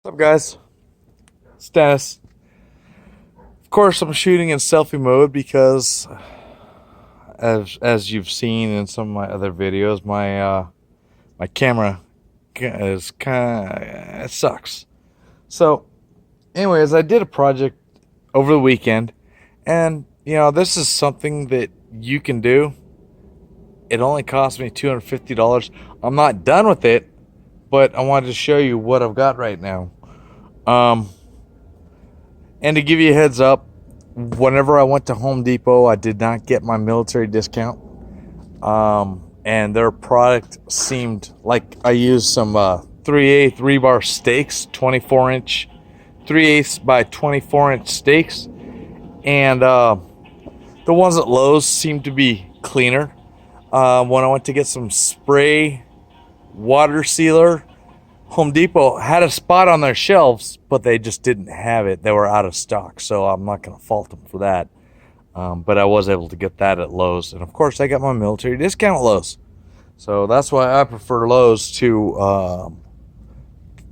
What's up, guys? It's Dennis. Of course, I'm shooting in selfie mode because, as you've seen in some of my other videos, my camera is kind of it sucks. So, anyways, I did a project over the weekend, and this is something that you can do. It only cost me $250. I'm not done with it, but I wanted to show you what I've got right now. Um, And to give you a heads up, whenever I went to Home Depot, I did not get my military discount. And their product seemed like I used some 3/8 rebar stakes, 24-inch, 3/8 by 24-inch stakes. And the ones at Lowe's seemed to be cleaner. When I went to get some spray water sealer, Home Depot had a spot on their shelves, but they just didn't have it. They were out of stock, so I'm not going to fault them for that. But I was able to get that at Lowe's. And, of course, I got my military discount at Lowe's. So that's why I prefer Lowe's to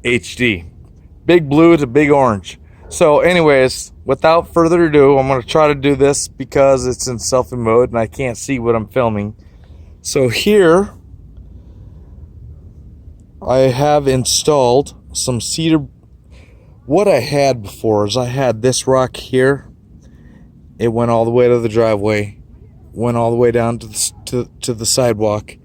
HD. Big blue to big orange. So, anyways, without further ado, I'm going to try to do this because it's in selfie mode and I can't see what I'm filming. So here I have installed some cedar. What I had before is I had this rock here. It went all the way to the driveway, went all the way down to the sidewalk,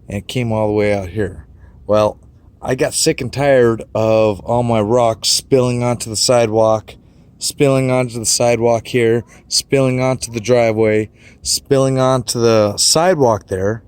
and came all the way out here. Well, I got sick and tired of all my rocks spilling onto the sidewalk, spilling onto the sidewalk here, spilling onto the driveway, spilling onto the sidewalk there.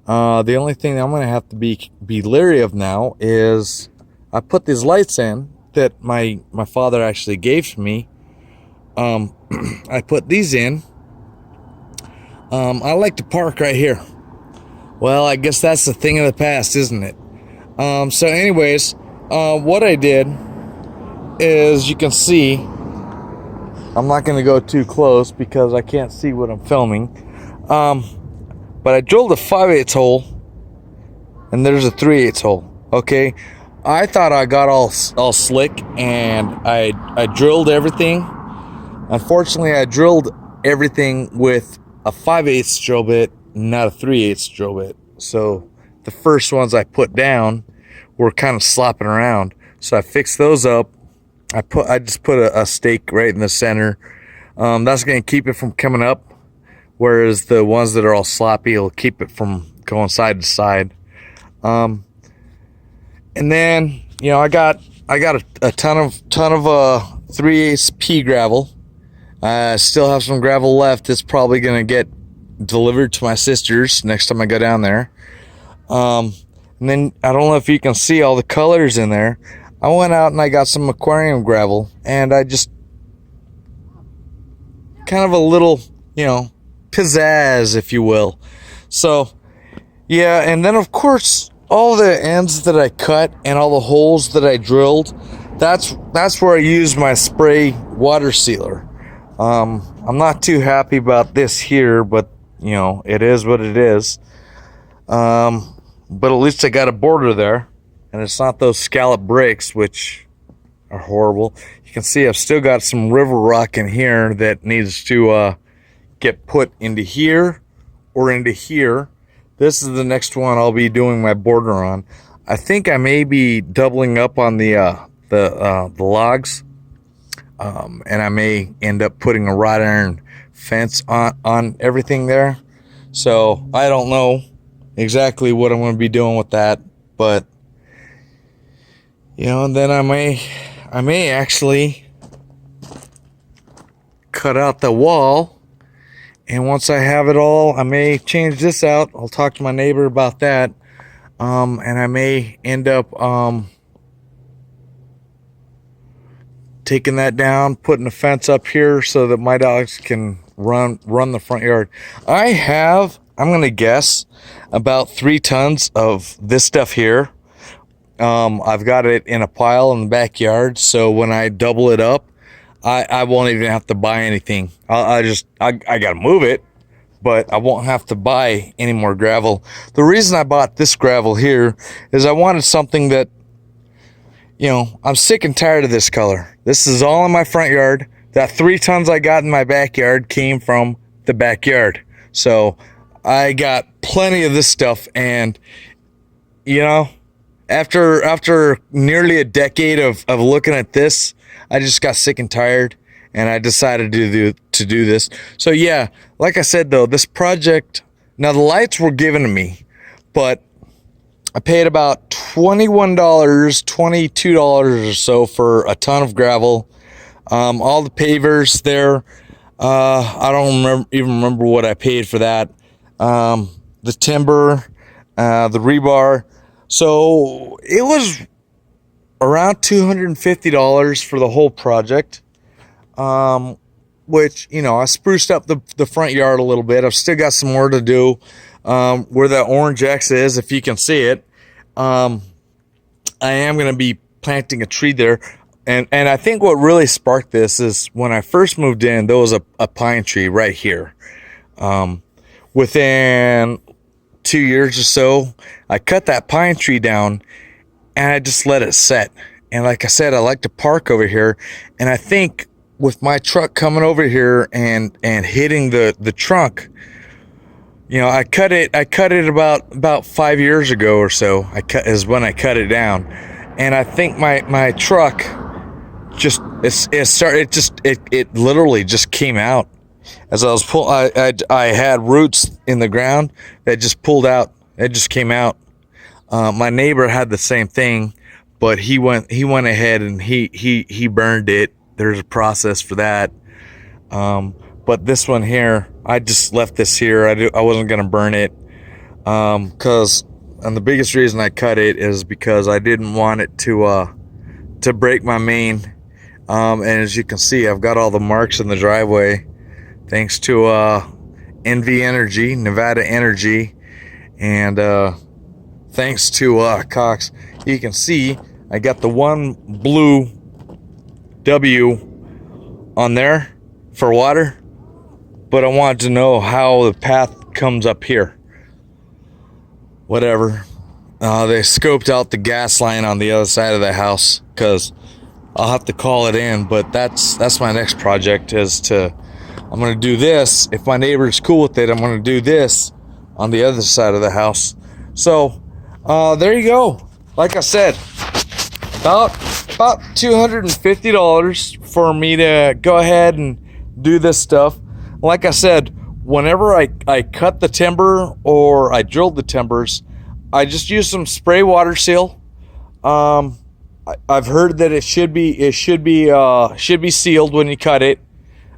The only thing I'm going to have to be leery of now is I put these lights in that my father actually gave to me. I put these in. I like to park right here. Well, I guess that's the thing of the past, isn't it? So anyways, what I did is, you can see, I'm not going to go too close because I can't see what I'm filming. But I drilled a 5/8 hole, and there's a 3/8 hole. Okay, I thought I got all slick, and I drilled everything. Unfortunately, I drilled everything with a 5/8 drill bit, not a 3/8 drill bit. So the first ones I put down were kind of slopping around. So I fixed those up. I just put a stake right in the center. That's going to keep it from coming up. Whereas the ones that are all sloppy will keep it from going side to side. And then, I got a ton of 3/8 pea gravel. I still have some gravel left. It's probably going to get delivered to my sister's next time I go down there. And then, I don't know if you can see all the colors in there. I went out and I got some aquarium gravel, and I just kind of a little, pizzazz, if you will. So, yeah, and then of course, all the ends that I cut and all the holes that I drilled, that's where I used my spray water sealer. I'm not too happy about this here, but it is what it is. But at least I got a border there, and it's not those scallop bricks, which are horrible. You can see I've still got some river rock in here that needs to get put into here or into here. This is the next one I'll be doing my border on. I think I may be doubling up on the logs, and I may end up putting a wrought iron fence on everything there. So I don't know exactly what I'm going to be doing with that, but and then I may actually cut out the wall. And once I have it all, I may change this out. I'll talk to my neighbor about that. And I may end up taking that down, putting a fence up here so that my dogs can run the front yard. I'm going to guess, about 3 tons of this stuff here. I've got it in a pile in the backyard, so when I double it up, I won't even have to buy anything. I got to move it, but I won't have to buy any more gravel. The reason I bought this gravel here is I wanted something that you know, I'm sick and tired of this color. This is all in my front yard. That 3 tons I got in my backyard came from the backyard. So I got plenty of this stuff, and you know, after nearly a decade of looking at this, I just got sick and tired, and I decided to do this. So yeah, like I said though, this project, now the lights were given to me, but I paid about $21, $22 or so for a ton of gravel. All the pavers there, I don't even remember what I paid for that. The timber, the rebar. So it was around $250 for the whole project. Which, you know, I spruced up the front yard a little bit. I've still got some more to do. Where that orange X is, if you can see it, I am going to be planting a tree there. And I think what really sparked this is when I first moved in, there was a pine tree right here. Within 2 years or so, I cut that pine tree down and I just let it set. And like I said, I like to park over here. And I think with my truck coming over here and hitting the trunk, you know, I cut it about 5 years ago or so. Is when I cut it down. And I think my truck just it literally just came out as I was I had roots in the ground that just pulled out. It just came out. My neighbor had the same thing, but he went ahead and he burned it. There's a process for that. But this one here, I just left this here. I wasn't gonna burn it, and the biggest reason I cut it is because I didn't want it to break my main. And as you can see, I've got all the marks in the driveway thanks to NV Energy, Nevada Energy, and thanks to Cox. You can see I got the one blue W on there for water, but I wanted to know how the path comes up here. Whatever. They scoped out the gas line on the other side of the house, because I'll have to call it in, but that's my next project. I'm going to do this. If my neighbor's cool with it, I'm going to do this on the other side of the house. So there you go. Like I said, about $250 for me to go ahead and do this stuff. Like I said, whenever I cut the timber or I drilled the timbers, I just use some spray water seal. I've heard that it should be sealed when you cut it.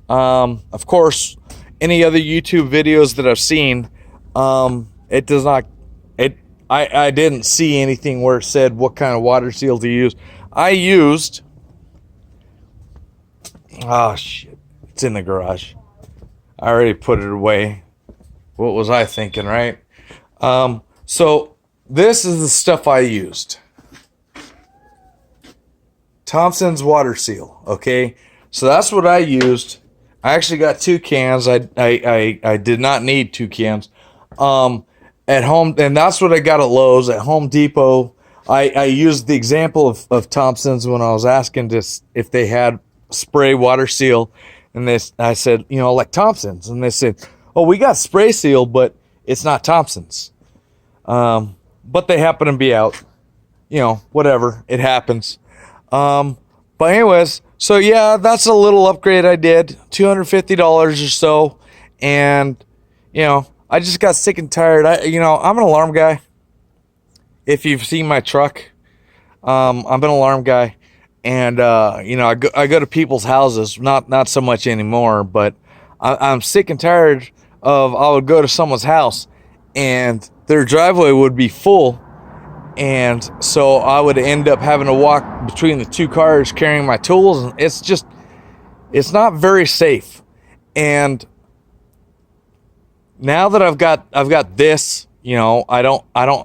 Of course, any other YouTube videos that I've seen, it does not. I didn't see anything where it said what kind of water seal to use. I used. Oh shit! It's in the garage. I already put it away. What was I thinking, right? So this is the stuff I used. Thompson's water seal. Okay, so that's what I used. I actually got 2 cans. I did not need 2 cans. At home, and that's what I got at Lowe's. At Home Depot, I used the example of Thompson's when I was asking if they had spray water seal, and I said, you know, like Thompson's, and they said, oh, we got spray seal, but it's not Thompson's. But they happen to be out. You know, whatever, it happens. But anyways, so yeah, that's a little upgrade I did, $250 or so, and you know, I just got sick and tired. I'm an alarm guy. If you've seen my truck, I'm an alarm guy, and I go to people's houses, not so much anymore, but I'm sick and tired of I would go to someone's house, and their driveway would be full. And so I would end up having to walk between the 2 cars carrying my tools, and it's not very safe. And now that I've got this, you know,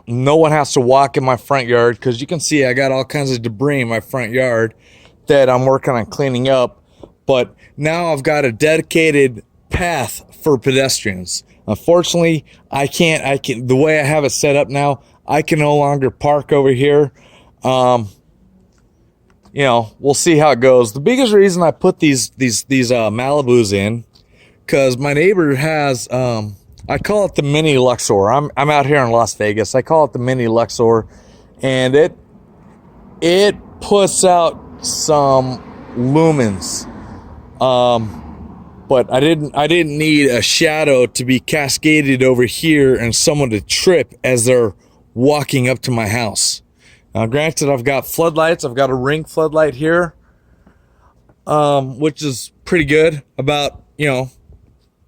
no one has to walk in my front yard, because you can see I got all kinds of debris in my front yard that I'm working on cleaning up. But now I've got a dedicated path for pedestrians. Unfortunately, I can't the way I have it set up now, I can no longer park over here. you know, we'll see how it goes. The biggest reason I put these Malibus in, because my neighbor has, I call it the mini Luxor. I'm out here in Las Vegas. I call it the mini Luxor, and it puts out some lumens. But I didn't need a shadow to be cascaded over here and someone to trip as they're walking up to my house. Now, granted, I've got floodlights. I've got a ring floodlight here, which is pretty good about, you know,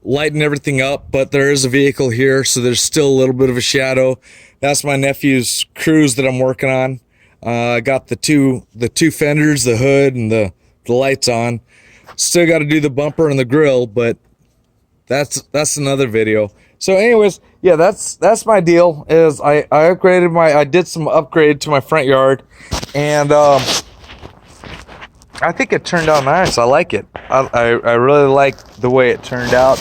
lighting everything up, but there is a vehicle here, so there's still a little bit of a shadow. That's my nephew's cruise that I'm working on. I got the two fenders, the hood, and the lights on. Still got to do the bumper and the grill, but that's another video. So anyways, yeah, that's my deal. Is I upgraded I did some upgrade to my front yard, and I think it turned out nice. I like it. I really like the way it turned out.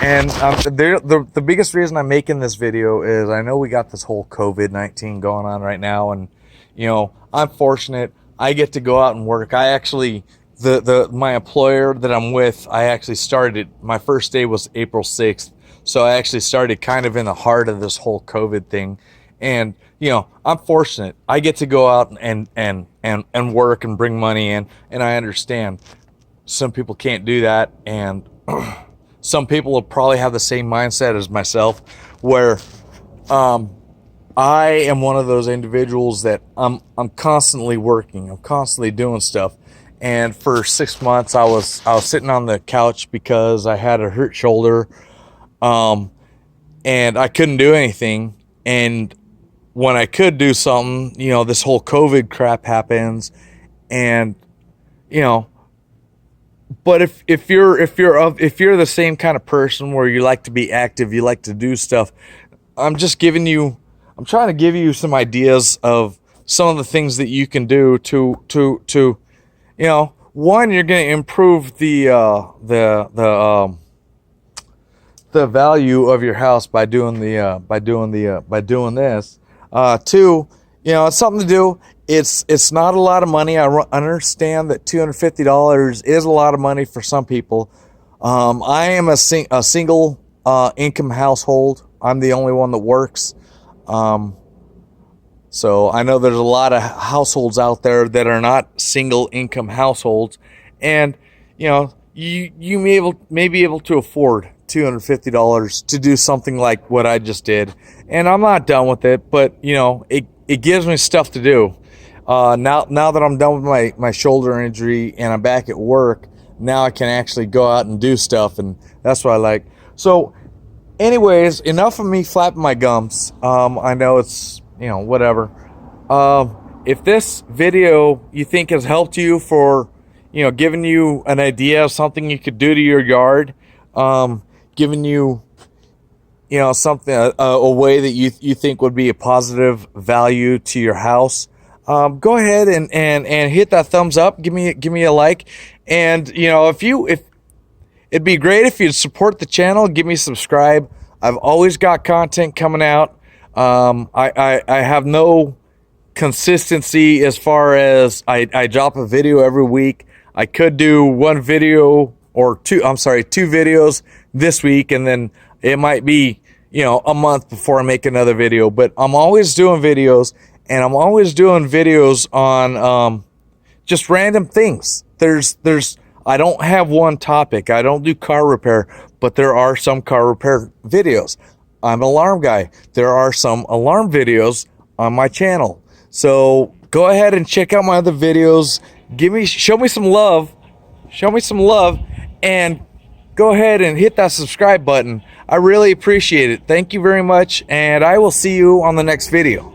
And the biggest reason I'm making this video is I know we got this whole COVID-19 going on right now, and you know, I'm fortunate. I get to go out and work. I actually, my employer that I'm with, I actually started, my first day was April 6th. So I actually started kind of in the heart of this whole COVID thing. And, you know, I'm fortunate. I get to go out and work and bring money in. And I understand some people can't do that. And some people will probably have the same mindset as myself, where I am one of those individuals that I'm constantly working. I'm constantly doing stuff. And for 6 months, I was sitting on the couch because I had a hurt shoulder. And I couldn't do anything. And when I could do something, you know, this whole COVID crap happens, and, you know, but if you're the same kind of person where you like to be active, you like to do stuff, I'm trying to give you some ideas of some of the things that you can do to, you know, one, you're going to improve the value of your house by doing this. Two, you know, it's something to do. It's not a lot of money. I understand that $250 is a lot of money for some people. I am a single income household. I'm the only one that works. So I know there's a lot of households out there that are not single income households, and you know, you may be able to afford $250 to do something like what I just did. And I'm not done with it, but you know, it gives me stuff to do. Now that I'm done with my shoulder injury and I'm back at work, now I can actually go out and do stuff, and that's what I like. So anyways, enough of me flapping my gums. I know it's, you know, whatever. If this video you think has helped you for, you know, giving you an idea of something you could do to your yard, giving you, you know, something, a way that you think would be a positive value to your house, go ahead and hit that thumbs up. Give me a like. And, you know, if it'd be great if you'd support the channel, give me a subscribe. I've always got content coming out. I have no consistency as far as I drop a video every week. I could do one video or two videos this week, and then it might be, you know, a month before I make another video. But I'm always doing videos, and I'm always doing videos on just random things. I don't have one topic. I don't do car repair, but there are some car repair videos. I'm an alarm guy. There are some alarm videos on my channel. So go ahead and check out my other videos. Show me some love, and go ahead and hit that subscribe button. I really appreciate it. Thank you very much, and I will see you on the next video.